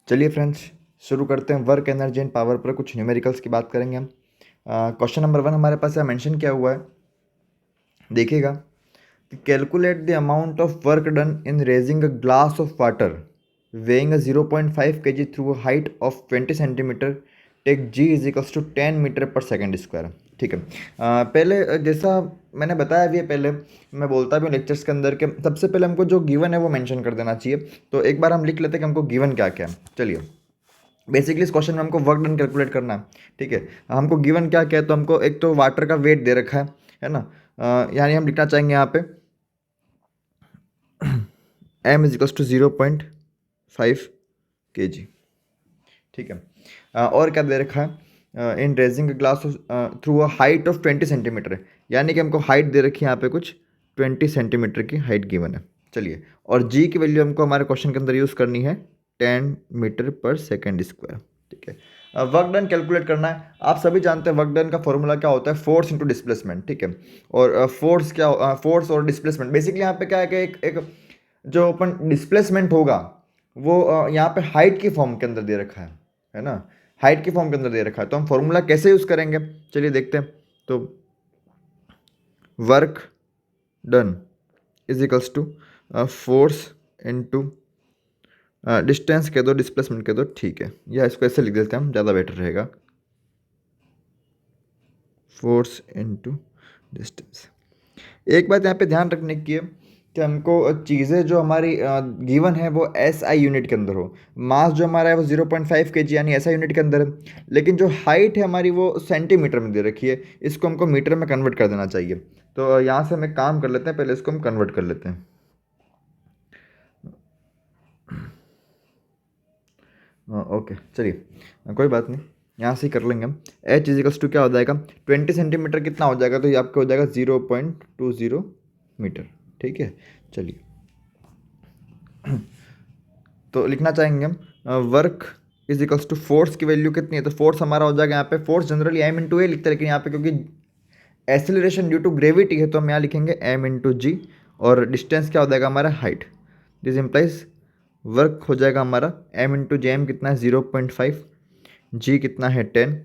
चलिए फ्रेंड्स, शुरू करते हैं। वर्क एनर्जी एंड पावर पर कुछ न्यूमेरिकल्स की बात करेंगे हम। क्वेश्चन नंबर 1 हमारे पास यहाँ मेंशन किया हुआ है, देखिएगा। Calculate the amount of work done in raising a glass of water weighing 0.5 kg through a height of 20 centimetre, take g is equals to 10 metre per second square. ठीक है। पहले जैसा मैंने बताया भी है, पहले मैं बोलता भी हूँ लेक्चर्स के अंदर के सबसे पहले हमको जो गिवन है वो मेंशन कर देना चाहिए। तो एक बार हम लिख लेते हैं कि हमको गिवन क्या क्या है। चलिए, बेसिकली इस क्वेश्चन में हमको वर्क डन कैलकुलेट करना है। ठीक है, हमको गिवन क्या क्या है, तो हमको एक तो वाटर का वेट दे रखा है ना। यानी हम लिखना चाहेंगे यहाँ पे m is equals to 0.5 kg। ठीक है। और क्या दे रखा है, in raising glass through a height of 20 centimetre, यानी कि हमको हाइट दे रखी है यहाँ पे कुछ 20 सेंटीमीटर की हाइट गिवन है। चलिए, और जी की वैल्यू हमको हमारे क्वेश्चन के अंदर यूज़ करनी है 10 मीटर पर सेकेंड स्क्वायर। ठीक है। वर्क डन कैलकुलेट करना है। आप सभी जानते हैं वर्क डन का फॉर्मूला क्या होता है, फोर्स इंटू डिस्प्लेसमेंट। ठीक है। और फोर्स क्या, फोर्स और डिस्प्लेसमेंट बेसिकली यहाँ पे क्या है कि एक जो अपन डिस्प्लेसमेंट होगा वो यहाँ पे हाइट की फॉर्म के अंदर दे रखा है ना। हाइट की फॉर्म के अंदर दे रखा है, तो हम फॉर्मूला कैसे यूज़ करेंगे, चलिए देखते हैं। तो work done is equals to force into distance कह दो, डिस्प्लेसमेंट कह दो, ठीक है, या इसको ऐसे लिख देते हैं हम, ज़्यादा बेटर रहेगा। Force into distance. एक बात यहाँ पे ध्यान रखने की है कि हमको चीज़ें जो हमारी गिवन है वो एस आई यूनिट के अंदर हो। मास जो हमारा है वो 0.5 kg यानी एस आई यूनिट के अंदर है, लेकिन जो हाइट है हमारी वो सेंटीमीटर में दे रखी है। इसको हमको मीटर में कन्वर्ट कर देना चाहिए। तो यहाँ से हम एक काम कर लेते हैं, पहले इसको हम कन्वर्ट कर लेते हैं। ओके, चलिए कोई बात नहीं, यहाँ से ही कर लेंगे हम। एच इजिकल्स टू क्या हो जाएगा, 20 सेंटीमीटर कितना हो जाएगा, तो ये आपका हो जाएगा 0.20 मीटर। ठीक है। चलिए, तो लिखना चाहेंगे हम work is equals to force की वैल्यू कितनी है, तो फोर्स हमारा हो जाएगा यहाँ पे, force generally m into a लिखते हैं, लेकिन यहाँ पे क्योंकि एसिलरेशन ड्यू टू ग्रेविटी है तो हम यहाँ लिखेंगे एम इंटू जी। और डिस्टेंस क्या हो जाएगा हमारा, हाइट। दिस इम्प्लाइज वर्क हो जाएगा हमारा एम इंटू जे, एम कितना है 0.5, जी कितना है 10,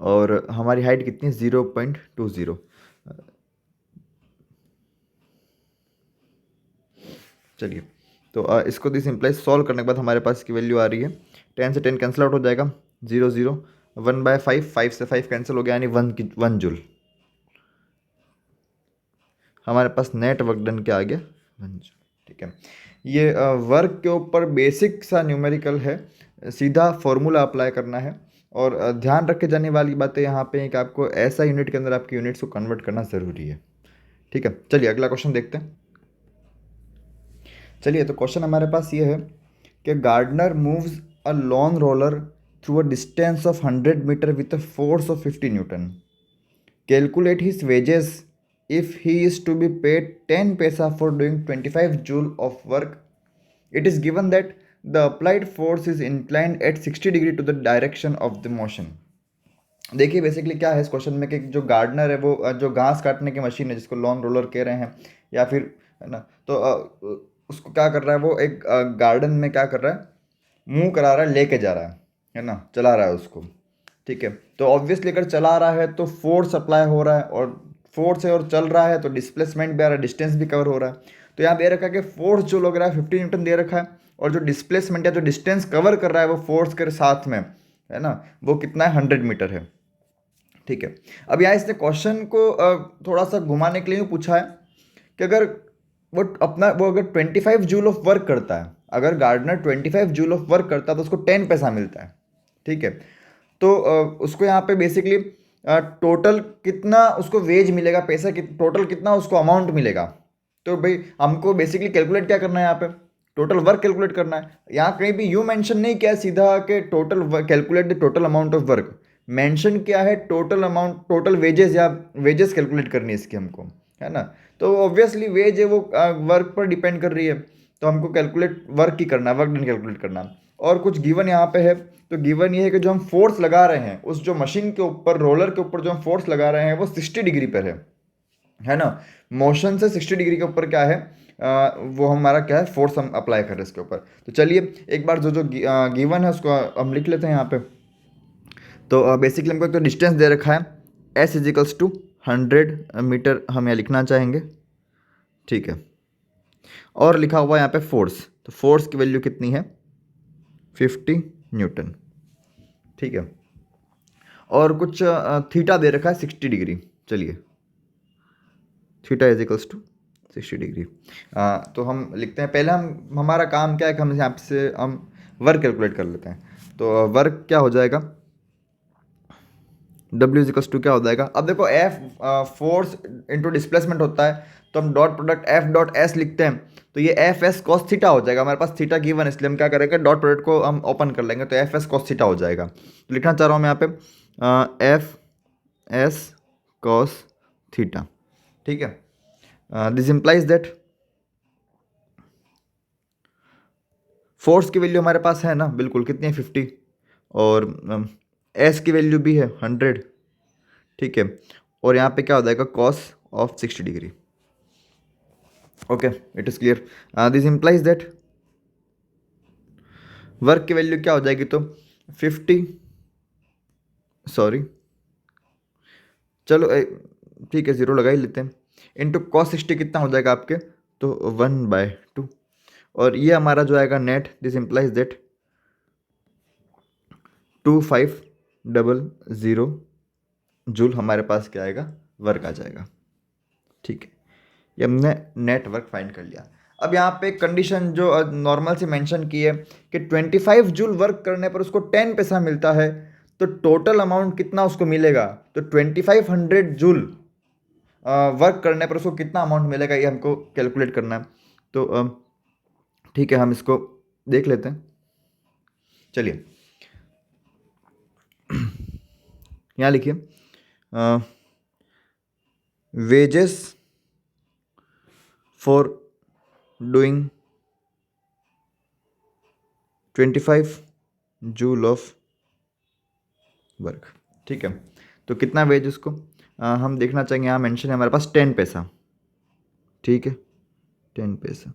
और हमारी हाइट कितनी है 0.20। चलिए, तो इसको दिस इम्प्लाइज सॉल्व करने के बाद हमारे पास इसकी वैल्यू आ रही है 10 से 10 कैंसिल आउट हो जाएगा, 0 0, 1/5, 5 से 5 कैंसिल हो गया, यानी 1 जूल। हमारे पास नेट वर्क डन क्या आ गया, 1 जूल। ठीक है। ये वर्क के ऊपर बेसिक सा न्यूमेरिकल है, सीधा फॉर्मूला अप्लाई करना है। और ध्यान रखे जाने वाली बातें यहाँ पे हैं कि आपको ऐसा यूनिट के अंदर आपकी यूनिट्स को कन्वर्ट करना ज़रूरी है। ठीक है। चलिए अगला क्वेश्चन देखते हैं। चलिए, तो क्वेश्चन हमारे पास ये है कि gardener moves a lawn roller through a distance of 100 metre with a force of 50 newton. Calculate his wages if he is to be paid 10 paisa for doing 25 joule of work. It is given that the applied force is inclined at 60 degree to the direction of the motion. देखिए basically क्या है इस question में कि जो gardener है वो जो घास काटने की मशीन है जिसको लॉन रोलर कह रहे हैं या फिर, है ना, तो उसको क्या कर रहा है, वो एक गार्डन में क्या कर रहा है, मूव करा रहा है, लेके जा रहा है ना, चला रहा है उसको। ठीक है। तो ऑब्वियसली अगर चला रहा है तो फोर्स अप्लाई हो रहा है, और फोर्स है और चल रहा है तो डिस्प्लेसमेंट भी आ रहा है, डिस्टेंस भी कवर हो रहा है। तो यहाँ दे रखा है कि फोर्स जो लग रहा है 50 न्यूटन दे रखा है, और जो डिस्प्लेसमेंट या जो डिस्टेंस कवर कर रहा है वो फोर्स के साथ में, है ना, वो कितना है, 100 मीटर है। ठीक है। अब यहाँ इसने क्वेश्चन को थोड़ा सा घुमाने के लिए यूँ पूछा है कि अगर वो अगर 25 जूल ऑफ वर्क करता है, अगर गार्डनर 25 जूल ऑफ वर्क करता है तो उसको 10 पैसा मिलता है। ठीक है। तो उसको यहाँ पे बेसिकली टोटल कितना उसको वेज मिलेगा, पैसा टोटल कितना उसको अमाउंट मिलेगा। तो भाई हमको बेसिकली कैलकुलेट क्या करना है, यहाँ पे टोटल वर्क कैलकुलेट करना है। यहाँ कहीं भी यूँ मेंशन नहीं किया सीधा कि total calculate the total amount of work, mention किया है टोटल अमाउंट, टोटल वेजेस या वेजेस कैलकुलेट करनी है इसकी हमको, है ना। तो ऑब्वियसली वेज है वो वर्क पर डिपेंड कर रही है, तो हमको कैलकुलेट वर्क ही करना है, वर्क डन कैलकुलेट करना है। और कुछ गिवन यहाँ पे है, तो गिवन ये है कि जो हम फोर्स लगा रहे हैं उस जो मशीन के ऊपर, रोलर के ऊपर जो हम फोर्स लगा रहे हैं वो 60 डिग्री पर है ना। मोशन से 60 डिग्री के ऊपर क्या है, वो हमारा क्या है, फोर्स हम अप्लाई कर रहे हैं इसके ऊपर। तो चलिए एक बार जो जो गिवन है उसको हम लिख लेते हैं यहाँ पे। तो बेसिकली हमको एक तो डिस्टेंस दे रखा है, एस इजिकल्स टू 100 मीटर हम यहाँ लिखना चाहेंगे, ठीक है। और लिखा हुआ है यहाँ पे फोर्स, तो फोर्स की वैल्यू कितनी है, 50 न्यूटन, ठीक है। और कुछ थीटा दे रखा है 60 डिग्री। चलिए थीटा इजिकल्स टू 60 डिग्री। तो हम लिखते हैं, पहले हम हमारा काम क्या है कि हम यहाँ से हम वर्क कैलकुलेट कर लेते हैं। तो वर्क क्या हो जाएगा, W इजिकल्स टू क्या हो जाएगा, अब देखो F फोर्स इंटू डिस्प्लेसमेंट होता है, तो हम dot product F dot S लिखते हैं, तो ये एफ एस कॉस थीटा हो जाएगा। हमारे पास थीटा गिवन है, इसलिए हम क्या करेंगे, डॉट प्रोडक्ट को हम ओपन कर लेंगे, तो एफ एस कॉस थीटा हो जाएगा। तो लिखना चाह रहा हूँ मैं यहाँ पे एफ एस कॉस थीटा, ठीक है। दिस इंप्लाइज दैट फोर्स की वैल्यू हमारे पास है ना, बिल्कुल कितनी है, 50, और एस की वैल्यू भी है 100, ठीक है। और यहाँ पे क्या हो जाएगा, cos of 60 degree. Okay, it is clear. This implies that work की वैल्यू क्या हो जाएगी, तो 50, सॉरी चलो ठीक है, जीरो लगा ही लेते हैं, इंटू कॉस 60 कितना हो जाएगा आपके, तो 1/2, और ये हमारा जो आएगा net, this implies that 2500 joule हमारे पास क्या आएगा, वर्क आ जाएगा, ठीक है। ये हमने नेट वर्क फाइंड कर लिया। अब यहाँ पे कंडीशन जो नॉर्मल से मेंशन की है कि 25 जूल वर्क करने पर उसको 10 पैसा मिलता है, तो टोटल अमाउंट कितना उसको मिलेगा, तो 2500 जूल वर्क करने पर उसको कितना अमाउंट मिलेगा, ये हमको कैलकुलेट करना है। तो ठीक है, हम इसको देख लेते हैं। चलिए यहाँ लिखिए, wages for doing 25 joule of work, ठीक है। तो कितना वेज उसको हम देखना चाहेंगे, यहाँ मेंशन है हमारे पास 10 पैसा, ठीक है, 10 पैसा।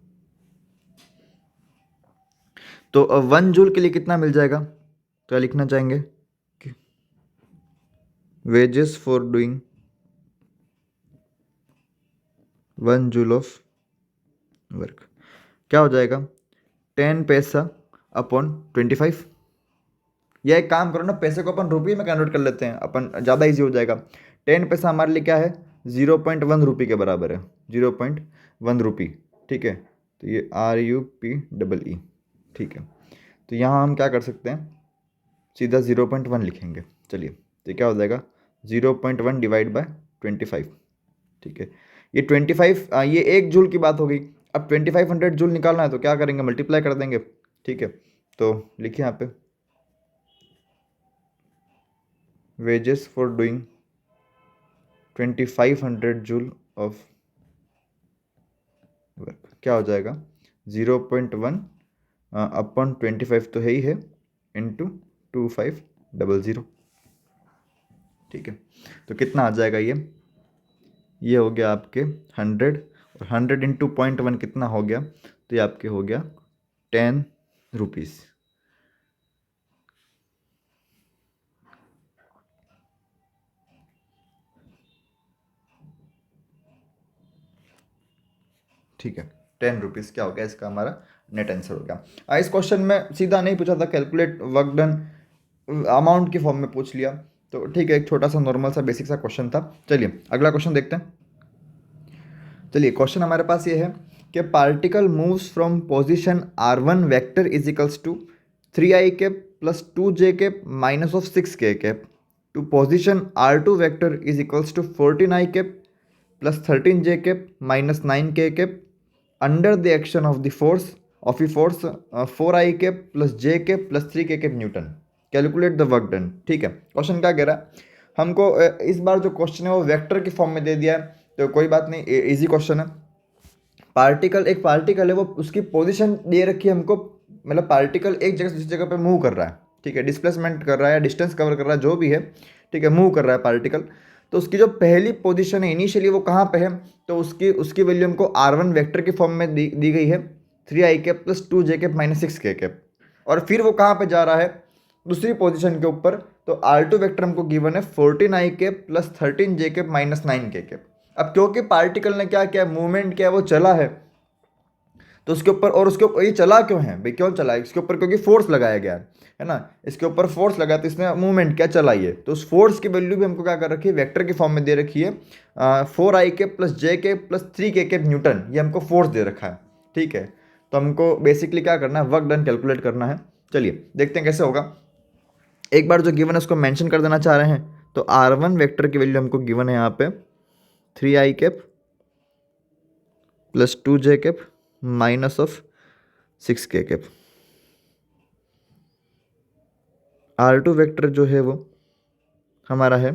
तो 1 जूल के लिए कितना मिल जाएगा, तो क्या लिखना चाहेंगे कि wages for doing 1 joule of work क्या हो जाएगा, 10 पैसा अपॉन 25, या एक काम करो ना, पैसे को अपन रुपये में कन्वर्ट कर लेते हैं अपन, ज़्यादा इजी हो जाएगा। 10 पैसा हमारे लिए क्या है, 0.1 रुपये के बराबर है, 0.1 रुपी, ठीक है। तो ये RUPEE, ठीक है। तो यहाँ हम क्या कर सकते हैं, सीधा 0.1 लिखेंगे। चलिए, तो क्या हो जाएगा, 0.1 डिवाइड बाय 25, ठीक है। ये 25 ये 1 जूल की बात हो गई। अब 2500 जूल निकालना है, तो क्या करेंगे, मल्टीप्लाई कर देंगे, ठीक है। तो लिखिए यहाँ पे wages for doing 2500 joule of work क्या हो जाएगा, 0.1 अपॉन 25 तो है ही है, इंटू 2500, ठीक है। तो कितना आ जाएगा, ये हो गया आपके 100, और 100 इंटू 0.1 कितना हो गया, तो ये आपके हो गया 10 रुपीज़, ठीक है। 10 रुपीज़ क्या हो गया, इसका हमारा नेट आंसर हो गया। इस क्वेश्चन में सीधा नहीं पूछा था, कैलकुलेट वर्क डन अमाउंट की फॉर्म में पूछ लिया, तो ठीक है, एक छोटा सा नॉर्मल सा बेसिक सा क्वेश्चन था। चलिए अगला क्वेश्चन देखते हैं। चलिए क्वेश्चन हमारे पास ये है कि particle moves from position R1 vector is equals to 3i cap plus 2j cap minus of 6k cap to position R2 vector is equals to 14i cap plus 13j cap minus 9k cap under the action of the force of the force 4i cap plus j cap plus 3k cap newton, calculate the work done. ठीक है, question क्या कह रहा है हमको, इस बार जो question है वो वेक्टर की फॉर्म में दे दिया है, तो कोई बात नहीं, इजी क्वेश्चन है। पार्टिकल, एक पार्टिकल है, वो उसकी पोजीशन दे रखी है हमको, मतलब पार्टिकल एक जगह से दूसरी जगह पे मूव कर रहा है, ठीक है, डिस्प्लेसमेंट कर रहा है, डिस्टेंस कवर कर रहा है, जो भी है, ठीक है, मूव कर रहा है पार्टिकल। तो उसकी जो पहली पोजीशन है इनिशियली वो कहाँ पे है, तो उसकी उसकी वैल्यू हमको R1 वेक्टर की फॉर्म में दी गई है 3i cap plus 2j cap minus 6k cap. और फिर वो कहाँ पे जा रहा है, दूसरी पोजीशन के ऊपर, तो R2 वेक्टर हमको गिवन है 14i cap plus 13j cap minus 9k cap. अब क्योंकि पार्टिकल ने क्या किया, मूवमेंट किया, वो चला है, तो उसके ऊपर, और उसके ऊपर ये चला क्यों है भाई, क्यों चला है इसके ऊपर, क्योंकि फोर्स लगाया गया है ना, इसके ऊपर फोर्स लगा, तो इसने मूवमेंट क्या चलाइए, तो उस फोर्स की वैल्यू भी हमको क्या कर रखी है, वेक्टर की फॉर्म में दे रखी है 4i के प्लस जे के प्लस 3k के न्यूटन, ये हमको फोर्स दे रखा है। ठीक है, तो हमको बेसिकली क्या करना है, वर्क डन कैलकुलेट करना है। चलिए देखते हैं कैसे होगा। एक बार जो गिवन है उसको मेंशन कर देना चाह रहे हैं, तो R1 वेक्टर की वैल्यू हमको गिवन है यहाँ पे 3i cap plus 2j cap minus of 6k cap. R2 vector जो है वो हमारा है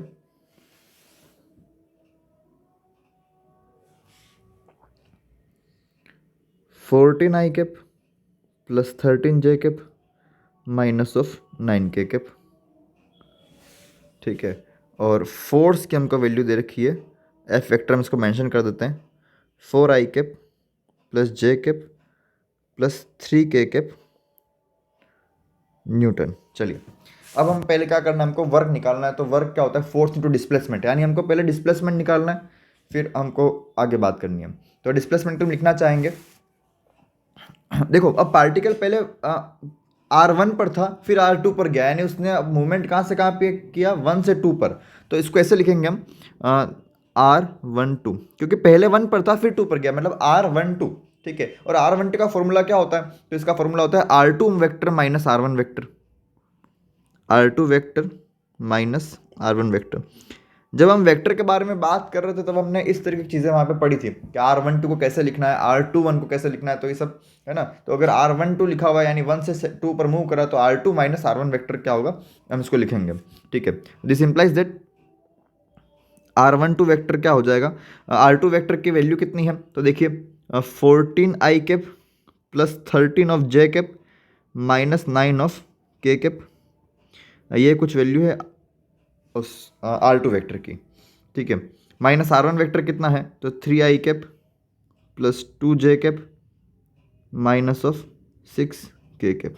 14i cap plus 13j cap minus of 9k cap. ठीक है, और फोर्स की हमको वैल्यू दे रखी है, एफ वेक्टर हम इसको मेंशन कर देते हैं 4i cap plus J cap plus 3k cap newton. चलिए अब हम पहले क्या करना है, हमको वर्क निकालना है। तो वर्क क्या होता है, फोर्स इंटू डिस्प्लेसमेंट, यानी हमको पहले डिस्प्लेसमेंट निकालना है, फिर हमको आगे बात करनी है। तो डिस्प्लेसमेंट तुम लिखना चाहेंगे, देखो अब पार्टिकल पहले R1 पर था, फिर R2 पर गया, यानी उसने मूवमेंट कहाँ से कहाँ पे किया, 1 से 2 पर। तो इसको ऐसे लिखेंगे हम R12, क्योंकि पहले 1 पर था फिर 2 पर गया, मतलब R12। ठीक है, और R12 का फॉर्मूला क्या होता है, तो इसका फॉर्मूला होता है R2 vector minus R1 vector, R2 vector minus R1 vector. जब हम वेक्टर के बारे में बात कर रहे थे तब हमने इस तरह की चीज़ें वहाँ पे पढ़ी थी कि R12 को कैसे लिखना है, R21 को कैसे लिखना है, तो ये सब है ना। तो अगर R12 लिखा हुआ है यानी 1 से 2 पर मूव करा, तो R2 माइनस R1 वेक्टर क्या होगा, हम इसको लिखेंगे। ठीक है, this implies that R12 vector क्या हो जाएगा, R2 वेक्टर की वैल्यू कितनी है, तो देखिए 14i cap plus 13 of J cap minus 9 of के कैप, ये कुछ वैल्यू है उस R2 वेक्टर की। ठीक है, माइनस R1 वेक्टर कितना है, तो 3i cap plus 2j cap minus of 6k cap.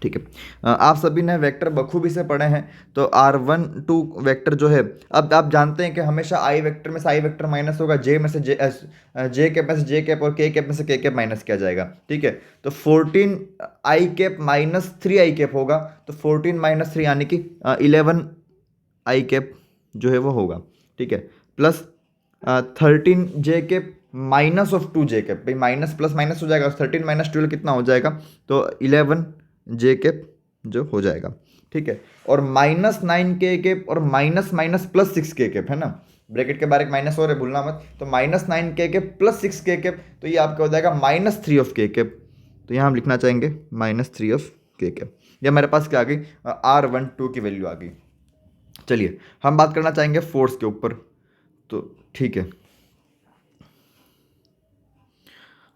ठीक है, आप सभी ने वेक्टर बखूबी से पढ़े हैं। तो R12 वेक्टर जो है, अब आप जानते हैं कि हमेशा आई वेक्टर में से आई वेक्टर माइनस होगा, जे में से जे कैप में से जे कैप और के कैप में से के कैप माइनस किया जाएगा। ठीक है, तो 14i cap minus 3i cap होगा, तो 14 माइनस 3 यानी कि 11i कैप जो है वो होगा। ठीक है, plus 13j cap minus of 2j cap, भाई माइनस प्लस माइनस हो जाएगा, 13 माइनस 12 कितना हो जाएगा, तो 11j कैप जो हो जाएगा। ठीक है, और माइनस 9k कैप और minus minus plus 6k cap है ना, ब्रैकेट के बाहर एक माइनस और है, भूलना मत। तो minus 9k cap plus 6k cap, तो ये आपका हो जाएगा माइनस 3 ऑफ k कैप। तो यहाँ हम लिखना चाहेंगे माइनस 3 ऑफ k कैप। ये हमारे पास क्या आ गई, R12 की वैल्यू आ गई। चलिए हम बात करना चाहेंगे फोर्स के ऊपर। तो ठीक है,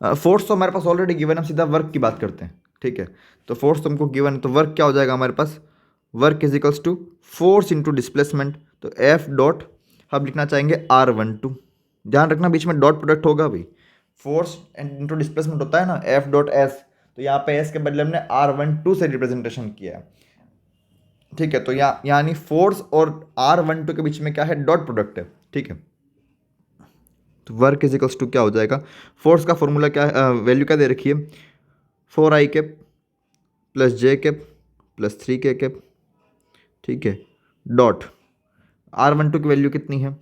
फोर्स तो हमारे पास ऑलरेडी गिवन है, हम सीधा वर्क की बात करते हैं। ठीक है, तो फोर्स तुमको गिवन है, तो वर्क क्या हो जाएगा हमारे पास, work is equals to force into displacement. तो एफ डॉट हम लिखना चाहेंगे R12, ध्यान रखना बीच में डॉट प्रोडक्ट होगा भाई, फोर्स इंटू डिस्प्लेसमेंट होता है ना, एफ डॉट एस, तो यहाँ पे एस के बदले हमने R12 से रिप्रेजेंटेशन किया है। ठीक है, तो यानी फोर्स और R12 के बीच में क्या है, डॉट प्रोडक्ट है। ठीक है, तो वर्क इज इक्वल्स टू क्या हो जाएगा, फोर्स का फॉर्मूला क्या है, वैल्यू क्या दे रखी है, 4i cap plus J cap plus 3k cap. ठीक है, डॉट R12 की वैल्यू कितनी है,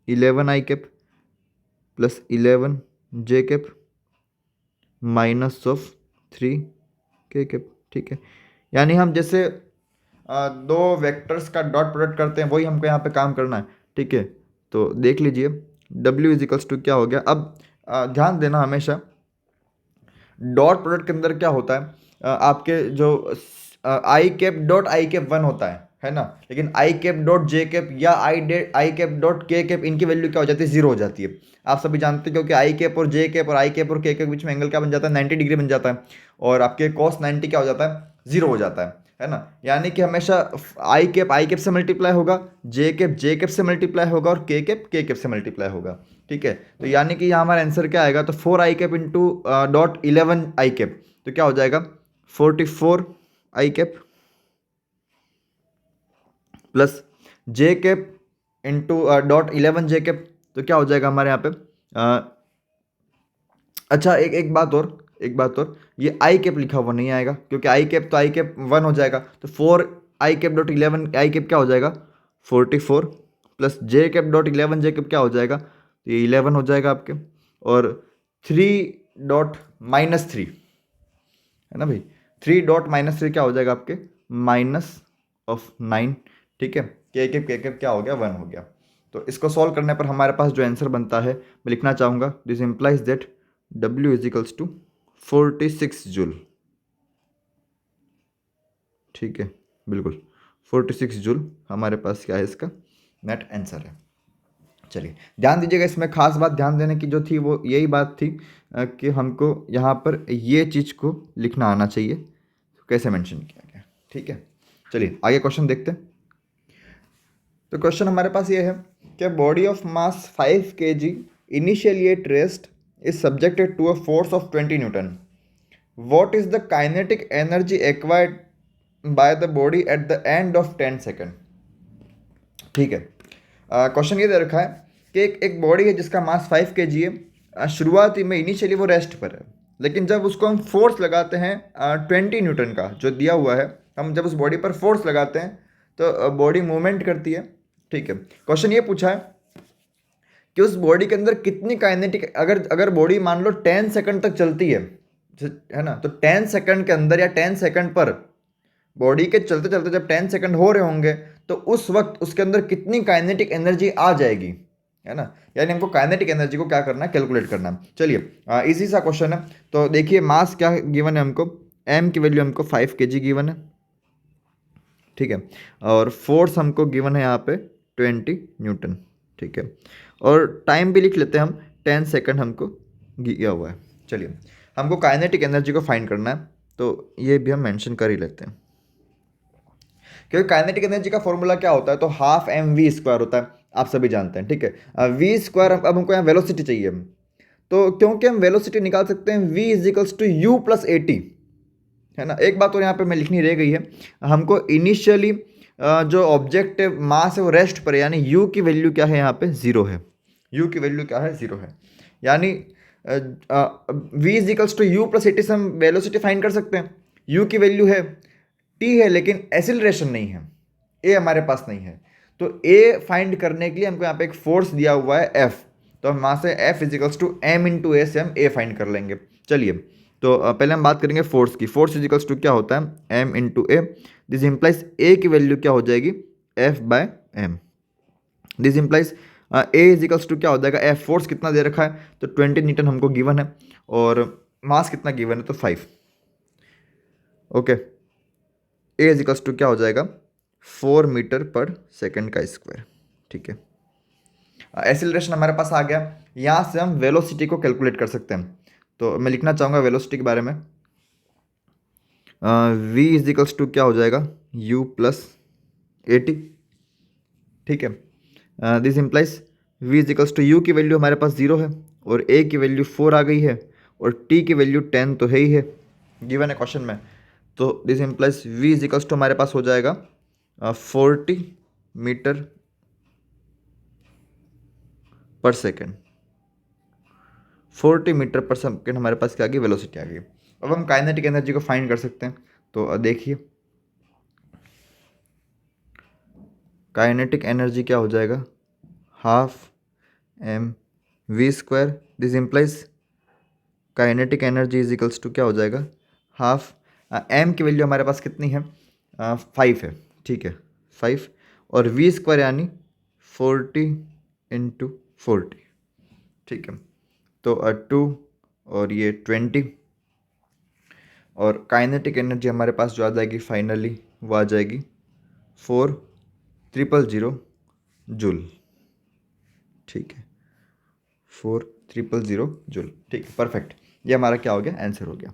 11i cap plus 11j cap minus of 3k cap. ठीक है, यानी हम जैसे दो वेक्टर्स का डॉट प्रोडक्ट करते हैं, वही हमको यहाँ पे काम करना है। ठीक है, तो देख लीजिए W इज इक्वल्स टू क्या हो गया। अब ध्यान देना हमेशा डॉट प्रोडक्ट के अंदर क्या होता है, आपके जो आई कैप डॉट आई कैप 1 होता है ना, लेकिन आई कैप डॉट जे कैप या आई कैप डॉट के कैप, इनकी वैल्यू क्या हो जाती है, 0 हो जाती है। आप सभी जानते हैं, क्योंकि आई कैप और जे कैप और आई कैप और के कैप के बीच में एंगल क्या बन जाता है, 90 डिग्री बन जाता है, और आपके कॉस 90 क्या हो जाता है, 0 हो जाता है। है ना, यानी कि हमेशा आई कैप से मल्टीप्लाई होगा, जे कैप से मल्टीप्लाई होगा और के कैप से मल्टीप्लाई होगा। ठीक है, तो यानी कि यहाँ हमारा आंसर क्या आएगा, तो 4 आई कैप इंटू डॉट 11 आई कैप, तो क्या हो जाएगा 44 आई cap plus J cap into dot 11 जे कैप, तो क्या हो जाएगा हमारे यहाँ पे अच्छा एक बात और, ये आई कैप लिखा हुआ नहीं आएगा, क्योंकि आई कैप तो आई कैप 1 हो जाएगा, तो 4 आई कैप डॉट 11 आई कैप क्या हो जाएगा 44 प्लस जे कैप डॉट 11 जे कैप क्या हो जाएगा, तो ये 11 हो जाएगा आपके, और 3 डॉट -3 है ना भाई, 3 डॉट -3 क्या हो जाएगा आपके -9। ठीक है, के कैप क्या हो गया 1 हो गया। तो इसको सॉल्व करने पर हमारे पास जो आंसर बनता है मैं लिखना चाहूँगा, this implies that W is equals to 46 joule. ठीक है, बिल्कुल 46 जूल हमारे पास क्या है, इसका नेट आंसर है। चलिए ध्यान दीजिएगा, इसमें खास बात ध्यान देने की जो थी वो यही बात थी कि हमको यहाँ पर ये चीज़ को लिखना आना चाहिए, तो कैसे मेंशन किया गया। ठीक है, चलिए आगे क्वेश्चन देखते हैं। तो क्वेश्चन हमारे पास ये है कि body of mass 5 kg initially at rest is subjected to a force of 20 newton. What is the kinetic energy acquired by the body at the end of 10 second. ठीक है, क्वेश्चन ये दे रखा है कि एक बॉडी है जिसका मास 5 kg है, शुरुआती में इनिशियली वो रेस्ट पर है, लेकिन जब उसको हम फोर्स लगाते हैं 20 न्यूटन का जो दिया हुआ है, हम जब उस बॉडी पर फोर्स लगाते हैं तो बॉडी मूवमेंट करती है। ठीक है, क्वेश्चन ये पूछा है कि उस बॉडी के अंदर कितनी काइनेटिक, अगर बॉडी मान लो 10 सेकंड तक चलती है ना, तो 10 सेकंड के अंदर या 10 सेकंड पर बॉडी के चलते चलते जब 10 सेकंड हो रहे होंगे तो उस वक्त उसके अंदर कितनी काइनेटिक एनर्जी आ जाएगी, है ना, यानी हमको काइनेटिक एनर्जी को क्या करना है, कैलकुलेट करना है। चलिए इजी सा क्वेश्चन है, तो देखिए मास क्या गिवन है हमको, एम की वैल्यू हमको 5 kg गिवन है। ठीक है, और फोर्स हमको गिवन है यहाँ पे 20 न्यूटन। ठीक है, और टाइम भी लिख लेते हैं हम, 10 सेकंड हमको दिया हुआ है। चलिए हमको काइनेटिक एनर्जी को फाइंड करना है, तो ये भी हम मेंशन कर ही लेते हैं, क्योंकि काइनेटिक एनर्जी का फॉर्मूला क्या होता है, तो हाफ एम वी स्क्वायर होता है, आप सभी जानते हैं। ठीक है, वी स्क्वायर, अब हमको यहाँ वेलोसिटी चाहिए, तो क्योंकि हम वेलोसिटी निकाल सकते हैं v is equals to u plus a t, है ना। एक बात और यहाँ पे मैं लिखनी रह गई है, हमको इनिशियली जो ऑब्जेक्ट मास है वो रेस्ट पर है, यानी u की वैल्यू क्या है यहाँ पे 0 है, u की वैल्यू क्या है 0 है, यानी v is equals to u plus a t से हम वेलोसिटी फाइंड कर सकते हैं। u की वैल्यू है t है, लेकिन एसिलरेशन नहीं है, a हमारे पास नहीं है, तो a फाइंड करने के लिए हमको यहाँ पे एक फोर्स दिया हुआ है f, तो हम वहाँ से f is equals to m into A से हम a फाइंड कर लेंगे। चलिए तो पहले हम बात करेंगे फोर्स की, फोर्स इजिकल्स टू क्या होता है m into a, this implies a की वैल्यू क्या हो जाएगी f by m, this implies a is equals to क्या हो जाएगा f, फोर्स कितना दे रखा है तो 20 न्यूटन हमको गिवन है, और मास कितना गिवन है तो 5। ओके, a इजिकल्स टू क्या हो जाएगा 4 मीटर पर सेकेंड का स्क्वायर। ठीक है, एक्सीलरेशन हमारे पास आ गया, यहाँ से हम वेलोसिटी को कैलकुलेट कर सकते हैं, तो मैं लिखना चाहूँगा वेलोसिटी के बारे में, v इज इक्वल्स टू क्या हो जाएगा u प्लस ए टी। ठीक है, this implies v is equals to u की वैल्यू हमारे पास 0 है, और a की वैल्यू 4 आ गई है, और t की वैल्यू 10 तो है ही है, गिवन है क्वेश्चन में, तो this implies v is equals to हमारे पास हो जाएगा 40 metre per second, 40 metre per second हमारे पास क्या आ गई वेलोसिटी आ गई। अब हम काइनेटिक एनर्जी को फाइंड कर सकते हैं, तो देखिए काइनेटिक एनर्जी क्या हो जाएगा half m v square, this implies kinetic energy is equals to क्या हो जाएगा हाफ एम की वैल्यू हमारे पास कितनी है 5 है। ठीक है, 5 और वी स्क्वायर यानी 40 इंटू 40। ठीक है, तो 2 और ये 20, और काइनेटिक एनर्जी हमारे पास जो आ जाएगी फाइनली वो आ जाएगी 4,000 जूल। ठीक है, 4,000 जूल। ठीक है, परफेक्ट, ये हमारा क्या हो गया आंसर हो गया।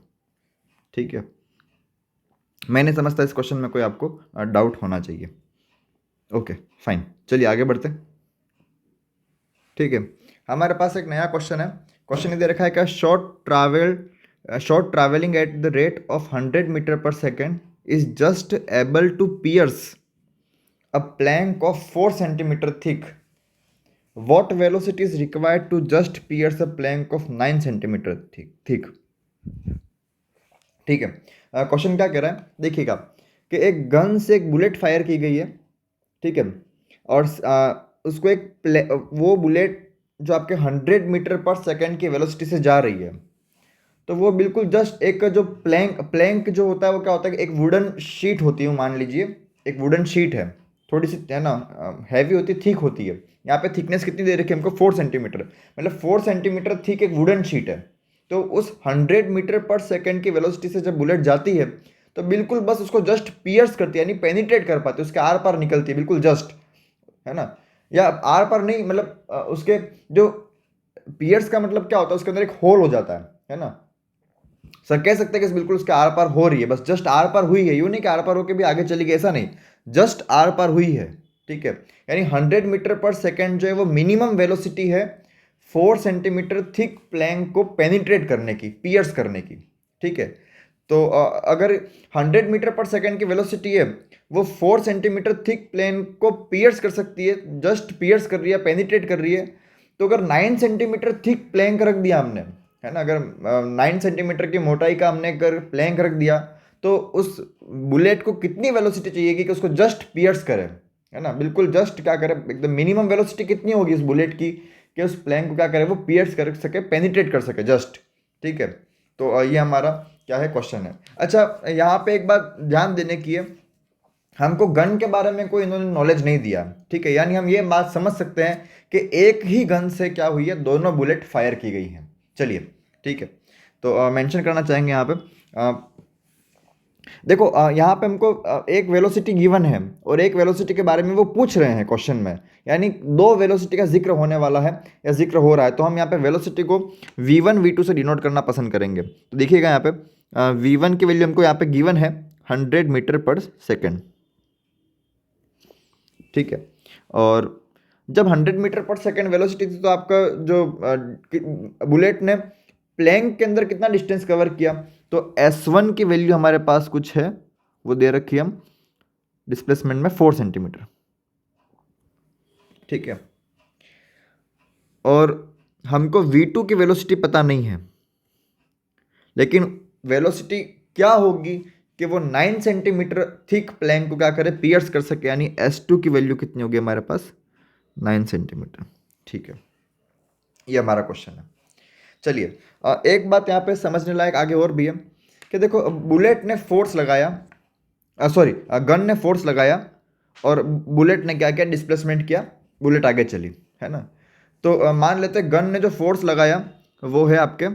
ठीक है, मैं नहीं समझता इस क्वेश्चन में कोई आपको डाउट होना चाहिए। ओके फाइन, चलिए आगे बढ़ते हैं। ठीक है, हमारे पास एक नया क्वेश्चन है। क्वेश्चन ये दे रखा है क्या, shot travelling at the rate of 100 metre per second is just able to pierce a plank of 4 centimetre thick. What velocity is required to just pierce a plank of 9 centimetre thick. ठीक है, question क्या कह रहा है देखिएगा, कि एक gun से एक बुलेट फायर की गई है। ठीक है, और उसको वो बुलेट जो आपके 100 मीटर पर सेकेंड की वेलोसिटी से जा रही है, तो वो बिल्कुल जस्ट एक जो प्लैंक जो होता है वो क्या होता है कि एक वुडन शीट होती है, मान लीजिए एक वुडन शीट है, थोड़ी सी है ना, हैवी होती है, थिक होती है। यहाँ पे थिकनेस कितनी दे रखी है हमको, 4 सेंटीमीटर, मतलब 4 सेंटीमीटर थिक एक वुडन शीट है। तो उस 100 मीटर पर सेकेंड की वेलोसिटी से जब बुलेट जाती है तो बिल्कुल बस उसको जस्ट पियर्स करती है, यानी पेनिट्रेट कर पाती है, उसके आर पार निकलती है बिल्कुल जस्ट, है ना, या आर पार नहीं, मतलब उसके जो पियर्स का मतलब क्या होता है, उसके अंदर एक होल हो जाता है ना। सर कह सकते हैं कि बिल्कुल उसके आर पार हो रही है, बस जस्ट आर पार हुई है, यूं नहीं कि आर पार होकर भी आगे चली गई, ऐसा नहीं, जस्ट आर पार हुई है। ठीक है, यानी 100 मीटर पर सेकेंड जो है वो मिनिमम वेलोसिटी है 4 सेंटीमीटर थिक प्लैंक को पेनिट्रेट करने की, पियर्स करने की। ठीक है, तो अगर 100 मीटर पर सेकेंड की वेलोसिटी है, वो 4 सेंटीमीटर थिक प्लेन को पियर्स कर सकती है, जस्ट पियर्स कर रही है, पेनिट्रेट कर रही है। तो अगर 9 सेंटीमीटर थिक प्लैंक रख दिया हमने, है ना, अगर 9 सेंटीमीटर की मोटाई का हमने अगर प्लैंक रख दिया, तो उस बुलेट को कितनी वेलोसिटी चाहिए कि उसको जस्ट पियर्स करे, है ना, बिल्कुल जस्ट क्या करे, एकदम मिनिमम वेलोसिटी कितनी होगी इस बुलेट की कि उस प्लैंक को क्या करे, वो पियर्स कर सके, पेनिट्रेट कर सके जस्ट। ठीक है, तो ये हमारा क्या है क्वेश्चन है। अच्छा, यहाँ पे एक बात ध्यान देने की है, हमको गन के बारे में कोई इन्होंने नॉलेज नहीं दिया। ठीक है, यानी हम ये बात समझ सकते हैं कि एक ही गन से क्या हुई है, दोनों बुलेट फायर की गई हैं। चलिए ठीक है, तो मेंशन करना चाहेंगे यहाँ पे, देखो यहाँ पे हमको एक वेलोसिटी गिवन है और एक वेलोसिटी के बारे में वो पूछ रहे हैं क्वेश्चन में, यानी दो वेलोसिटी का जिक्र होने वाला है या जिक्र हो रहा है, तो हम यहाँ पे वेलोसिटी को v1 v2 से डिनोट करना पसंद करेंगे। तो देखिएगा यहाँ पे v1 की वैल्यू हमको यहाँ पे गिवन है 100 मीटर पर सेकेंड। ठीक है, और जब 100 मीटर पर सेकेंड वेलोसिटी थी तो आपका जो बुलेट ने प्लैंक के अंदर कितना डिस्टेंस कवर किया, तो S1 की वैल्यू हमारे पास कुछ है, वो दे रखी है हम डिस्प्लेसमेंट में 4 सेंटीमीटर। ठीक है, और हमको v2 की वेलोसिटी पता नहीं है, लेकिन वेलोसिटी क्या होगी कि वो 9 सेंटीमीटर थिक प्लैंक को क्या करे, पियर्स कर सके, यानी S2 की वैल्यू कितनी होगी हमारे पास, 9 सेंटीमीटर। ठीक है, ये हमारा क्वेश्चन है। चलिए एक बात यहाँ पे समझने लायक आगे और भी है कि देखो बुलेट ने फोर्स लगाया, सॉरी गन ने फोर्स लगाया और बुलेट ने क्या किया, डिस्प्लेसमेंट किया, बुलेट आगे चली, है ना। तो मान लेते हैं गन ने जो फोर्स लगाया वो है आपके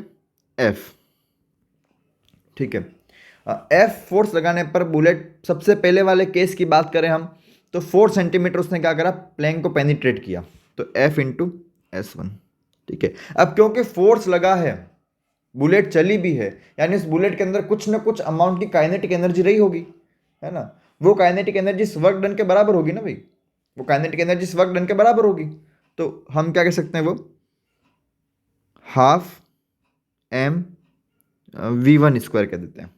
F। ठीक है, F फोर्स लगाने पर बुलेट, सबसे पहले वाले केस की बात करें हम, तो 4 सेंटीमीटर उसने क्या करा, प्लैंक को पेनिट्रेट किया, तो F इंटू S1। ठीक है, अब क्योंकि फोर्स लगा है, बुलेट चली भी है, यानी इस बुलेट के अंदर कुछ ना कुछ अमाउंट की काइनेटिक एनर्जी रही होगी, है ना। वो काइनेटिक एनर्जी इस वर्क डन के बराबर होगी ना भाई, वो काइनेटिक एनर्जी इस वर्क डन के बराबर होगी। तो हम क्या कह सकते हैं, वो हाफ m v1 स्क्वायर कह देते हैं।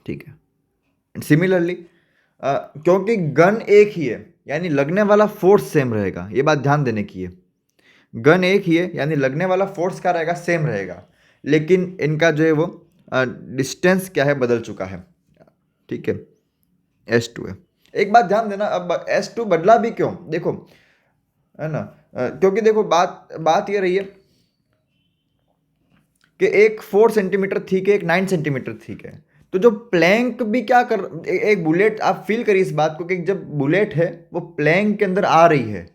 ठीक है, सिमिलरली क्योंकि गन एक ही है, यानी लगने वाला फोर्स सेम रहेगा, ये बात ध्यान देने की है। गन एक ही है, यानी लगने वाला फोर्स क्या रहेगा, सेम रहेगा, लेकिन इनका जो है वो डिस्टेंस क्या है, बदल चुका है। ठीक है, S2 है। एक बात ध्यान देना, अब S2 बदला भी क्यों, देखो, है ना, क्योंकि देखो बात ये रही है कि एक 4 सेंटीमीटर थिक है, एक 9 सेंटीमीटर थिक है, तो जो प्लैंक भी क्या कर, एक बुलेट, आप फील करिए इस बात को कि जब बुलेट है वो प्लैंक के अंदर आ रही है,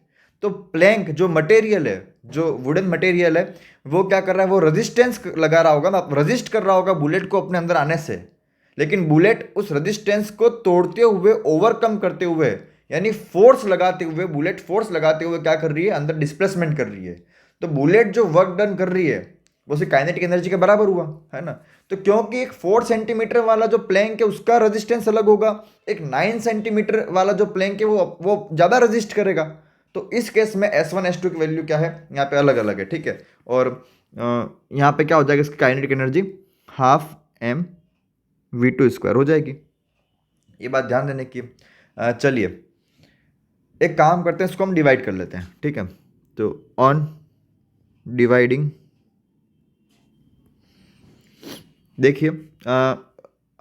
तो प्लैंक जो मटेरियल है, जो वुडन मटेरियल है, वो क्या कर रहा है, वो रेजिस्टेंस लगा रहा होगा ना, रजिस्ट कर रहा होगा बुलेट को अपने अंदर आने से, लेकिन बुलेट उस रेजिस्टेंस को तोड़ते हुए, ओवरकम करते हुए, यानी फोर्स लगाते हुए, बुलेट फोर्स लगाते हुए क्या कर रही है, अंदर डिस्प्लेसमेंट कर रही है। तो बुलेट जो वर्क डन कर रही है वो उसकी काइनेटिक एनर्जी के बराबर हुआ, है ना। तो क्योंकि एक 4 सेंटीमीटर वाला जो प्लैंक है उसका रेजिस्टेंस अलग होगा, एक 9 सेंटीमीटर वाला जो प्लैंक है वो ज़्यादा रेजिस्ट करेगा। तो इस केस में S1 S2 की वैल्यू क्या है, यहाँ पे अलग अलग है, ठीक है। और यहाँ पे क्या हो जाएगा, इसकी kinetic energy half m V2 square हो जाएगी। ये बात ध्यान देने की। चलिए एक काम करते हैं, इसको हम डिवाइड कर लेते हैं, ठीक है। तो ऑन डिवाइडिंग, देखिए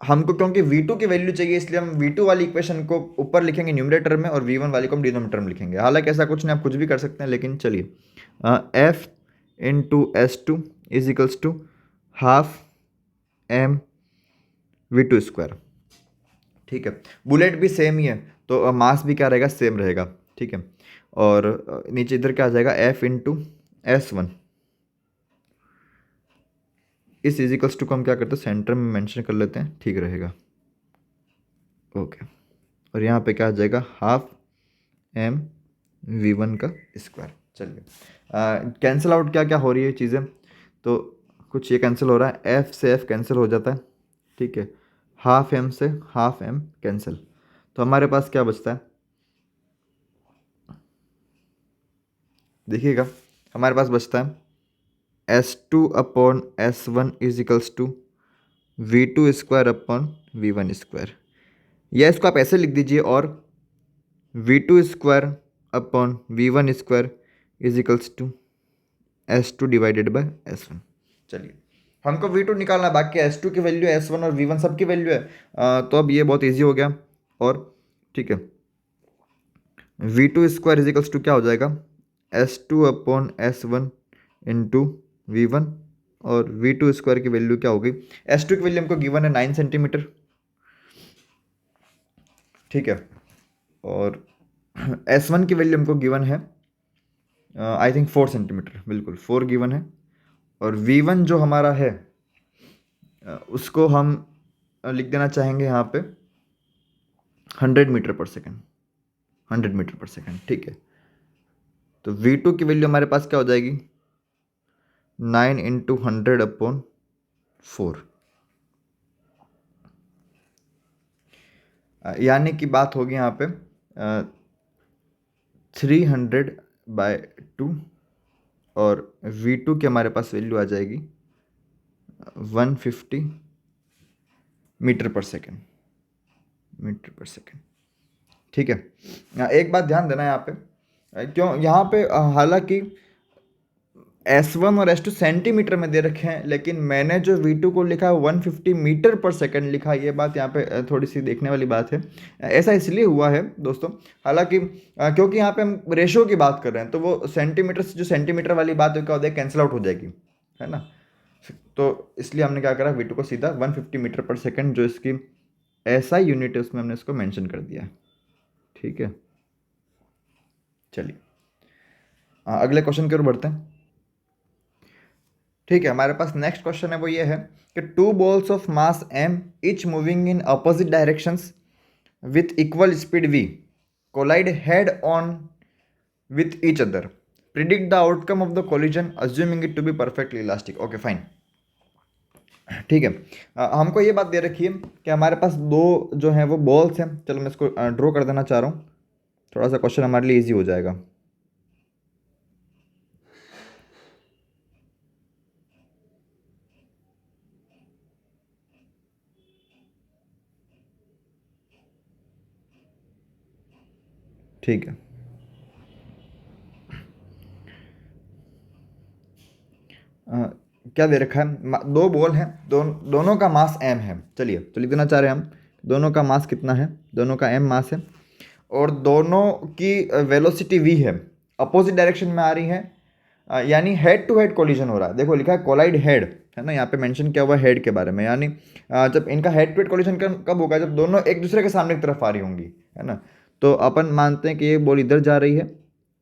हमको क्योंकि V2 की वैल्यू चाहिए इसलिए हम V2 वाली इक्वेशन को ऊपर लिखेंगे न्यूमरेटर में और V1 वाली को हम डिनोमिनेटर में लिखेंगे। हालांकि ऐसा कुछ नहीं, आप कुछ भी कर सकते हैं, लेकिन चलिए F into S2 is equals to half m V2 square, ठीक है। बुलेट भी सेम ही है तो मास भी क्या रहेगा, सेम रहेगा, ठीक है। और नीचे इधर क्या आ जाएगा, F इंटू S1 इस इजिकल्स टू को हम क्या करते हैं, सेंटर में मेंशन कर लेते हैं, ठीक रहेगा, ओके। और यहाँ पे क्या आ जाएगा, हाफ एम V1 का स्क्वायर। चलिए कैंसिल आउट क्या क्या हो रही है चीज़ें, तो कुछ ये कैंसिल हो रहा है, F से F कैंसिल हो जाता है, ठीक है। हाफ एम से हाफ एम कैंसिल, तो हमारे पास क्या बचता है, देखिएगा हमारे पास बचता है S2 upon S1 is equals to V2 square upon V1 square, या इसको आप ऐसे लिख दीजिए, और V2 square upon V1 square is equals to S2 divided by S1। चलिए हमको V2 निकालना, बाकी S2 की वैल्यू S1 और V1 सब की वैल्यू है। तो अब ये बहुत इजी हो गया, और ठीक है V2 square is equals to क्या हो जाएगा, S2 upon S1 into V1, और V2 स्क्वायर की वैल्यू क्या होगी, S2 की वैल्यू हमको गिवन है 9 सेंटीमीटर, ठीक है। और S1 की वैल्यू हमको गिवन है आई थिंक 4 सेंटीमीटर, बिल्कुल 4 गिवन है। और V1 जो हमारा है उसको हम लिख देना चाहेंगे यहाँ पे 100 metre per second, 100 metre per second, ठीक है। तो V2 की वैल्यू हमारे पास क्या हो जाएगी, 9 इंटू 100 अपॉन 4, यानी कि बात होगी यहाँ पे 300/2, और V2 की हमारे पास वैल्यू आ जाएगी 150 metre per second, metre per second, ठीक है। एक बात ध्यान देना यहाँ पे, क्यों यहाँ पे हालांकि S1 और S2 सेंटीमीटर में दे रखे हैं, लेकिन मैंने जो V2 को लिखा है 150 मीटर पर सेकंड लिखा है। ये बात यहाँ पे थोड़ी सी देखने वाली बात है। ऐसा इसलिए हुआ है दोस्तों, हालांकि क्योंकि यहाँ पे हम रेशो की बात कर रहे हैं, तो वो सेंटीमीटर से जो सेंटीमीटर वाली बात है क्या हो जाएगी, कैंसिल आउट हो जाएगी, है ना। तो इसलिए हमने क्या करा, V2 को सीधा 150 मीटर पर सेकेंड जो इसकी SI यूनिट है उसमें हमने इसको मैंशन कर दिया है, ठीक है। चलिए अगले क्वेश्चन की ओर बढ़ते हैं, ठीक है। हमारे पास नेक्स्ट क्वेश्चन है, वो ये है कि 2 balls of mass m each moving in opposite directions with equal speed v collide head on with each other, predict the outcome of the collision assuming it to be perfectly elastic. Okay fine, ठीक है। हमको ये बात दे रखी है कि हमारे पास दो जो हैं वो बॉल्स हैं। चलो मैं इसको ड्रॉ कर देना चाह रहा हूँ, थोड़ा सा क्वेश्चन हमारे लिए ईजी हो जाएगा। ठीक है, क्या दे रखा है, दो बॉल हैं, दोनों का मास m है। चलिए तो लिख देना चाह रहे हैं हम, दोनों का मास कितना है, दोनों का m मास है, और दोनों की वेलोसिटी v है, अपोजिट डायरेक्शन में आ रही है, यानी हेड टू हेड कोलिजन हो रहा है। देखो लिखा है कोलाइड हेड, है ना, यहाँ पे मेंशन किया हुआ है हेड के बारे में, यानी जब इनका हेड टू हेड कोलिजन कब होगा, जब दोनों एक दूसरे के सामने की तरफ आ रही होंगी, है ना। तो अपन मानते हैं कि ये बॉल इधर जा रही है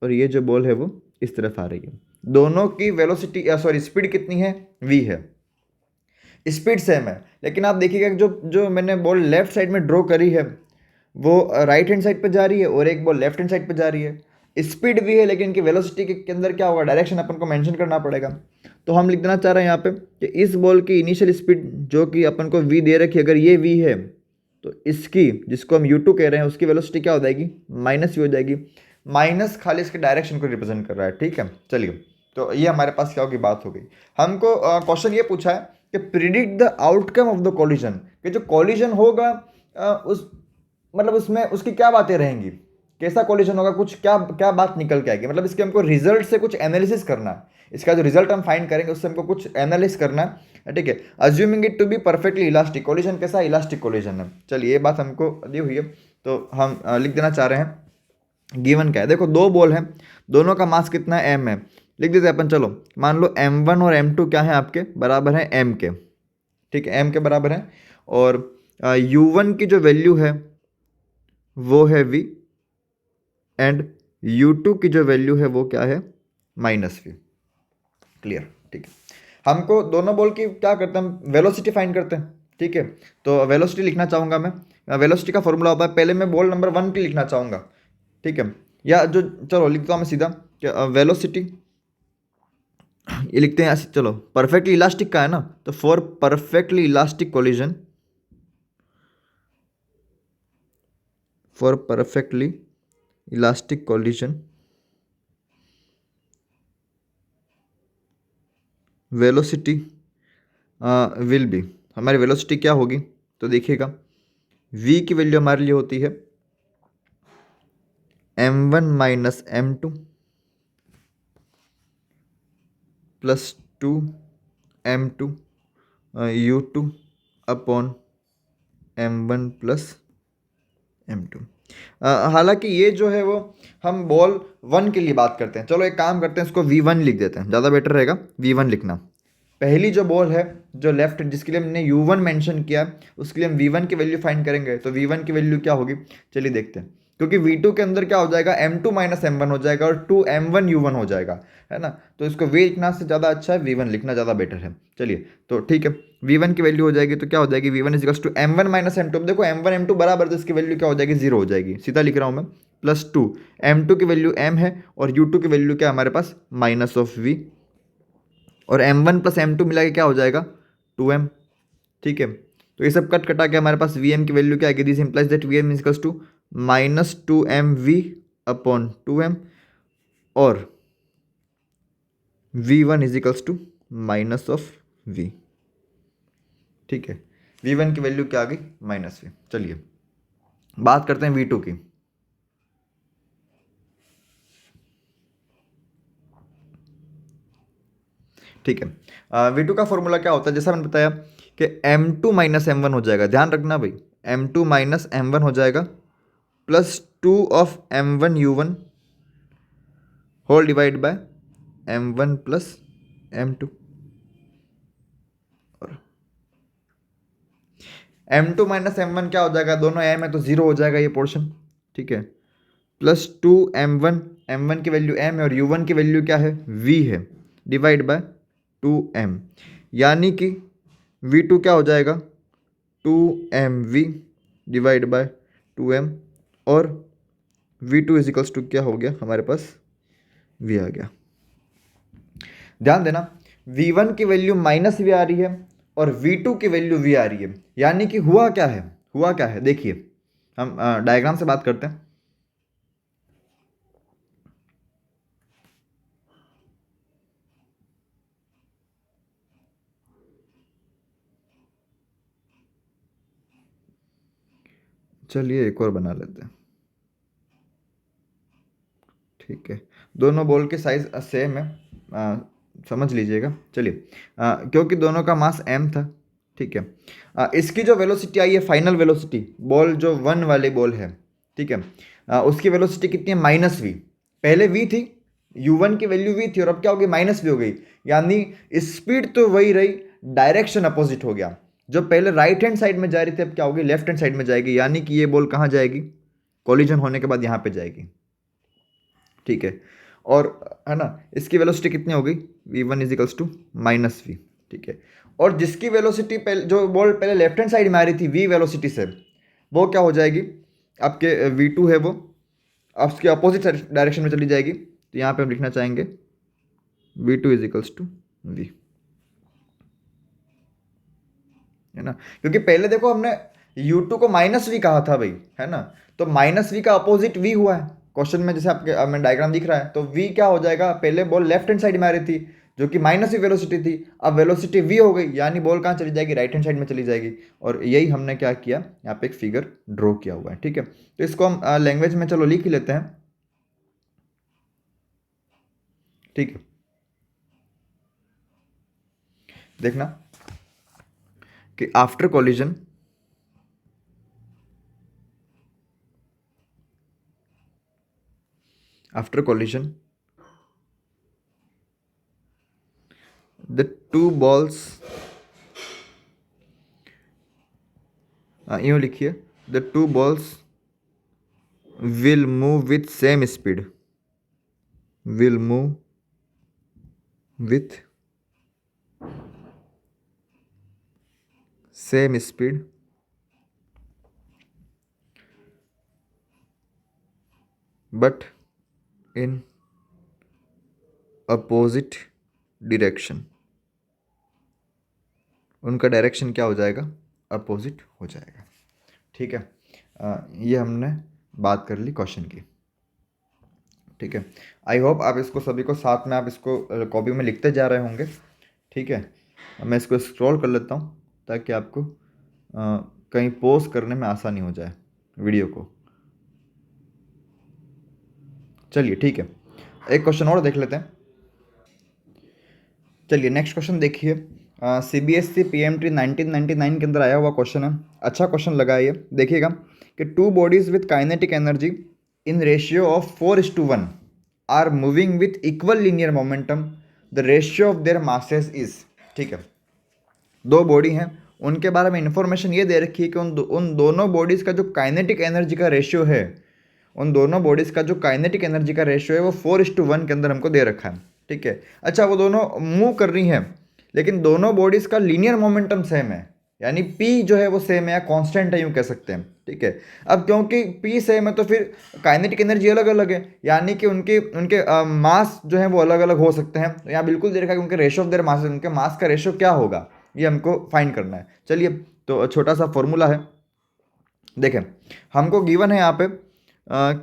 और ये जो बॉल है वो इस तरफ आ रही है। दोनों की वेलोसिटी सॉरी स्पीड कितनी है, v है, स्पीड सेम है। लेकिन आप देखिएगा जो जो मैंने बॉल लेफ्ट साइड में ड्रॉ करी है वो राइट हैंड साइड पे जा रही है, और एक बॉल लेफ्ट हैंड साइड पे जा रही है। स्पीड भी है लेकिन इनकी वेलोसिटी के अंदर क्या होगा, डायरेक्शन अपन को मेंशन करना पड़ेगा। तो हम लिख देना चाह रहे हैं यहाँ पे कि इस बॉल की इनिशियल स्पीड जो कि अपन को v दे रखी है, अगर ये v है तो इसकी जिसको हम u2 कह रहे हैं उसकी वेलोसिटी क्या हो जाएगी, माइनस v हो जाएगी। माइनस खाली इसके डायरेक्शन को रिप्रेजेंट कर रहा है, ठीक है। चलिए, तो ये हमारे पास क्या होगी, बात हो गई। हमको क्वेश्चन ये पूछा है कि predict the outcome of the collision, कि जो कॉलिजन होगा उस मतलब उसमें उसकी क्या बातें रहेंगी, कैसा कॉलिजन होगा, कुछ क्या क्या बात निकल के आएगी, मतलब इसके हमको रिजल्ट से कुछ एनालिसिस करना है। इसका जो रिजल्ट हम फाइंड करेंगे उससे हमको कुछ एनालिस करना है, ठीक है। Assuming it to be perfectly elastic, collision कैसा, इलास्टिक कॉलिजन है। चलिए, ये बात हमको दी हुई है, तो हम लिख देना चाह रहे हैं गिवन क्या है। देखो, दो बॉल हैं, दोनों का मास कितना है, m है। लिख देते हैं अपन, चलो मान लो m1 और m2 क्या है आपके, बराबर है m के, ठीक है, m के बराबर है। और u1 की जो वैल्यू है वो है v, एंड u2 की जो वैल्यू है वो क्या है, माइनस v। क्लियर, ठीक है। हमको दोनों बॉल की क्या करते हैं, हम वेलोसिटी फाइंड करते हैं, ठीक है। तो वेलोसिटी लिखना चाहूँगा मैं, वेलोसिटी का फॉर्मूला होता है, पहले मैं बॉल नंबर 1 की लिखना चाहूँगा, ठीक है। या जो, चलो लिखता हूँ मैं सीधा कि वेलोसिटी, ये लिखते हैं ऐसे, चलो परफेक्टली इलास्टिक का है ना, तो for perfectly elastic collision, for perfectly elastic collision velocity will be, हमारी वेलोसिटी क्या होगी, तो देखिएगा v की वैल्यू हमारे लिए होती है m1 minus m2 plus 2 m2 u2 upon m1 plus m2। हालांकि ये जो है वो हम बॉल 1 के लिए बात करते हैं। चलो एक काम करते हैं, इसको v1 लिख देते हैं, ज़्यादा बेटर रहेगा v1 लिखना। पहली जो बॉल है जो लेफ्ट, जिसके लिए हमने u1 मेंशन किया, उसके लिए हम v1 की वैल्यू फाइंड करेंगे। तो v1 की वैल्यू क्या होगी, चलिए देखते हैं। क्योंकि v2 के अंदर क्या हो जाएगा, m2 माइनस m1 हो जाएगा और 2 m1 u1 हो जाएगा, है ना। तो इसको v लिखना से ज़्यादा अच्छा है v1 लिखना ज़्यादा बेटर है। चलिए, तो ठीक है, v1 की वैल्यू हो जाएगी, तो क्या हो जाएगी, v1 is to m1 minus m2। देखो m1 m2 बराबर, तो इसकी वैल्यू क्या हो जाएगी, 0 हो जाएगी, सीधा लिख रहा हूँ मैं। प्लस 2 m2 की वैल्यू m है और u2 की वैल्यू क्या है हमारे पास, माइनस ऑफ v, और m1 प्लस m2 मिला के क्या हो जाएगा, 2m, ठीक है। तो ये सब कट कटा के हमारे पास vm की वैल्यू क्या आएगी, this implies that vm is to minus 2mv upon 2m, और v1 is equals to minus of v, ठीक है। v1 की वैल्यू क्या आ गई, माइनस v। चलिए बात करते हैं v2 की। ठीक है, v2 का फॉर्मूला क्या होता है, जैसा मैंने बताया कि m2 माइनस m1 हो जाएगा, ध्यान रखना भाई, m2 माइनस m1 हो जाएगा plus 2 of m1 u1 whole divide by m1 plus m2, और m2 माइनस m1 क्या हो जाएगा, दोनों m है तो 0 हो जाएगा ये पोर्शन, ठीक है। प्लस 2 m1, m1 की वैल्यू m है और u1 की वैल्यू क्या है, v है, डिवाइड बाय 2m, यानी कि v2 क्या हो जाएगा, 2mv डिवाइड बाय 2m, और v2 इज इक्वल्स टू क्या हो गया हमारे पास, v आ गया। ध्यान देना, v1 की वैल्यू माइनस v आ रही है और v2 की वैल्यू v आ रही है, यानी कि हुआ क्या है, हुआ क्या है, देखिए हम डायग्राम से बात करते हैं। चलिए एक और बना लेते हैं, ठीक है। दोनों बॉल के साइज सेम है, समझ लीजिएगा। चलिए, क्योंकि दोनों का मास m था, ठीक है। इसकी जो वेलोसिटी आई है, फाइनल वेलोसिटी, बॉल जो 1 वाली बॉल है, ठीक है, उसकी वेलोसिटी कितनी है, माइनस v। पहले v थी, u1 की वैल्यू v थी और अब क्या हो गई, माइनस v हो गई, यानी स्पीड तो वही रही, डायरेक्शन अपोजिट हो गया। जो पहले राइट हैंड साइड में जा रही थी अब क्या होगी, लेफ्ट हैंड साइड में जाएगी, यानी कि ये बॉल कहाँ जाएगी, कॉलिजन होने के बाद यहाँ पे जाएगी, ठीक है। और है ना, इसकी वेलोसिटी कितनी हो गई, v1 is equals to minus v, ठीक है। और जिसकी वेलोसिटी पहले, जो बॉल पहले लेफ्ट हैंड साइड में आ रही थी v वेलोसिटी से, वो क्या हो जाएगी, आपके v2 है वो अब उसके अपोजिट डायरेक्शन में चली जाएगी, तो यहाँ पे हम लिखना चाहेंगे v2 is equals to v, है ना। क्योंकि पहले देखो हमने u2 को माइनस वी कहा था भाई, है ना, तो माइनस वी का अपोजिट v हुआ है क्वेश्चन में, जैसे आपके में डायग्राम दिख रहा है, तो v क्या हो जाएगा, पहले बॉल लेफ्ट हैंड साइड में आ रही थी जो कि माइनस वी वेलोसिटी थी, अब वेलोसिटी v हो गई, यानी बॉल कहाँ चली जाएगी, राइट हैंड साइड में चली जाएगी। और यही हमने क्या किया, यहाँ पे एक फिगर ड्रॉ किया हुआ है, ठीक है। तो इसको हम लैंग्वेज में चलो लिख ही लेते हैं, ठीक है। देखना कि after collision the two balls, यूँ लिखिए, the two balls will move with same speed, will move with same speed but in opposite direction, उनका डायरेक्शन क्या हो जाएगा, अपोजिट हो जाएगा, ठीक है। ये हमने बात कर ली क्वेश्चन की, ठीक है। आई होप आप इसको सभी को साथ में आप इसको कॉपी में लिखते जा रहे होंगे, ठीक है। मैं इसको स्क्रॉल कर लेता हूँ ताकि आपको कहीं पॉज करने में आसानी हो जाए वीडियो को। चलिए ठीक है, एक क्वेश्चन और देख लेते हैं। चलिए नेक्स्ट क्वेश्चन देखिए, CBSE PMT 1999 के अंदर आया हुआ क्वेश्चन है, अच्छा क्वेश्चन लगा है ये, देखिएगा कि two bodies with kinetic energy in ratio of 4:1 are moving with equal linear momentum, the ratio of their masses is, ठीक है। दो बॉडी हैं, उनके बारे में इंफॉर्मेशन ये दे रखी है कि उन दोनों बॉडीज़ का जो काइनेटिक एनर्जी का रेशियो है, उन दोनों बॉडीज़ का जो काइनेटिक एनर्जी का रेशियो है वो 4:1 के अंदर हमको दे रखा है, ठीक है। अच्छा, वो दोनों मूव कर रही हैं लेकिन दोनों बॉडीज़ का लीनियर मोमेंटम सेम है, यानी P जो है वो सेम है या कांस्टेंट है यूँ कह सकते हैं, ठीक है। अब क्योंकि P सेम है तो फिर काइनेटिक एनर्जी अलग अलग है, यानी कि उनके उनके मास जो है वो अलग अलग हो सकते हैं। तो यहाँ बिल्कुल दे रखा है कि उनके रेशियो ऑफ देयर मास, उनके मास का रेशियो क्या होगा, ये हमको फाइंड करना है। चलिए, तो छोटा सा फॉर्मूला है, देखें हमको गिवन है यहाँ पे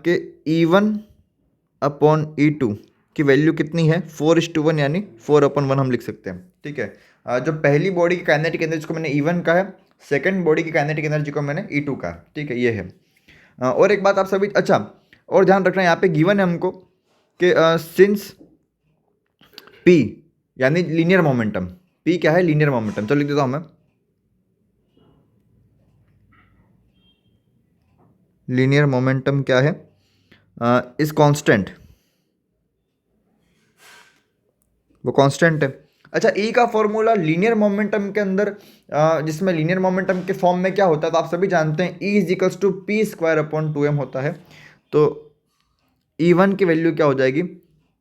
कि E1/E2 की वैल्यू कितनी है, 4:1, यानी 4/1 हम लिख सकते हैं, ठीक है। जो पहली बॉडी की काइनेटिक एनर्जी को मैंने E1 का है, सेकंड बॉडी की काइनेटिक एनर्जी को मैंने E2 का, ठीक है, ये है। और एक बात आप सभी, अच्छा और ध्यान रखना, यहाँ पे गिवन है हमको कि सिंस P यानी लीनियर मोमेंटम, P क्या है, लीनियर मोमेंटम, चलो लिख देता हूँ मैं, लीनियर मोमेंटम क्या है, इज कांस्टेंट, वो कांस्टेंट है। अच्छा, E का फॉर्मूला लीनियर मोमेंटम के अंदर जिसमें लीनियर मोमेंटम के फॉर्म में क्या होता है, तो आप सभी जानते हैं E is equals to P² / 2m होता है। तो E1 की वैल्यू क्या हो जाएगी,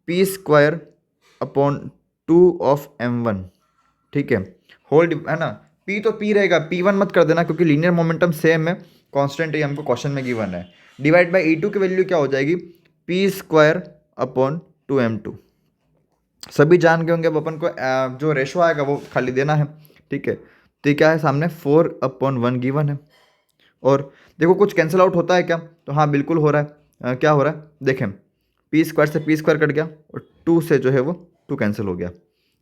P²/2 ठीक है, होल है ना, P तो P रहेगा, P1 मत कर देना क्योंकि लीनियर मोमेंटम सेम है, कांस्टेंट है, हमको क्वेश्चन में गिवन है। डिवाइड बाय E2 की वैल्यू क्या हो जाएगी, P²/2m2। सभी जान गए होंगे, अब अपन को जो रेशो आएगा वो खाली देना है, ठीक है। तो ये क्या है, सामने 4/1 गिवन है। और देखो कुछ कैंसिल आउट होता है क्या, तो हाँ बिल्कुल हो रहा है। क्या हो रहा है, देखें P² से P² कट गया और 2 से जो है वो 2 कैंसिल हो गया।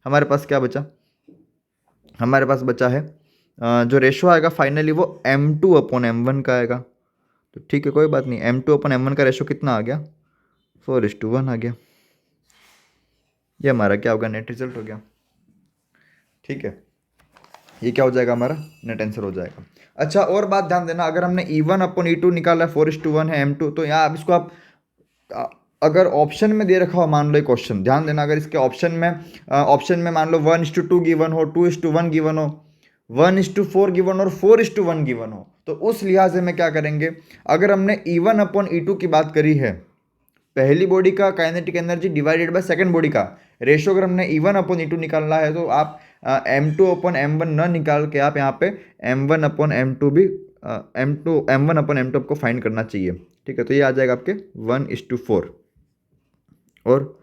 हमारे पास क्या बचा, हमारे पास बचा है जो रेशो आएगा फाइनली वो M2/M1 का आएगा। तो ठीक है, कोई बात नहीं, M2/M1 का रेशो कितना आ गया, 4:1 आ गया। ये हमारा क्या होगा, नेट रिजल्ट हो गया, ठीक है। ये क्या हो जाएगा, हमारा नेट आंसर हो जाएगा। अच्छा, और बात ध्यान देना, अगर हमने E1/E2 निकाला है, 4:1 है M2, तो यहाँ अब इसको आप अगर ऑप्शन में दे रखा हो, मान लो एक क्वेश्चन, ध्यान देना, अगर इसके ऑप्शन में मान लो 1:2 गिवन हो, 2:1 गिवन हो, 1:4 गिवन और 4:1 गिवन हो, तो उस लिहाज से में क्या करेंगे, अगर हमने E1/E2 की बात करी है, पहली बॉडी का kinetic energy divided by second body का रेशियो, अगर हमने E1/E2 निकालना है तो आप M2/M1 न निकाल के आप यहाँ पे M1/M2 भी M1/M2 आपको फाइंड करना चाहिए। ठीक है, तो ये आ जाएगा आपके 1:4 और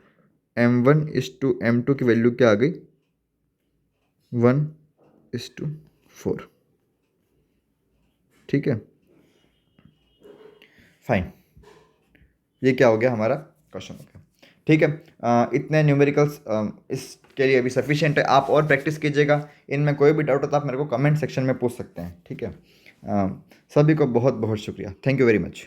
M1:M2 की वैल्यू क्या आ गई 1:4। ठीक है, फाइन, ये क्या हो गया हमारा क्वेश्चन हो गया। ठीक है, इतने न्यूमेरिकल्स इसके लिए अभी सफिशिएंट है। आप और प्रैक्टिस कीजिएगा, इनमें कोई भी डाउट हो तो आप मेरे को कमेंट सेक्शन में पूछ सकते हैं। ठीक है, सभी को बहुत बहुत शुक्रिया, थैंक यू वेरी मच।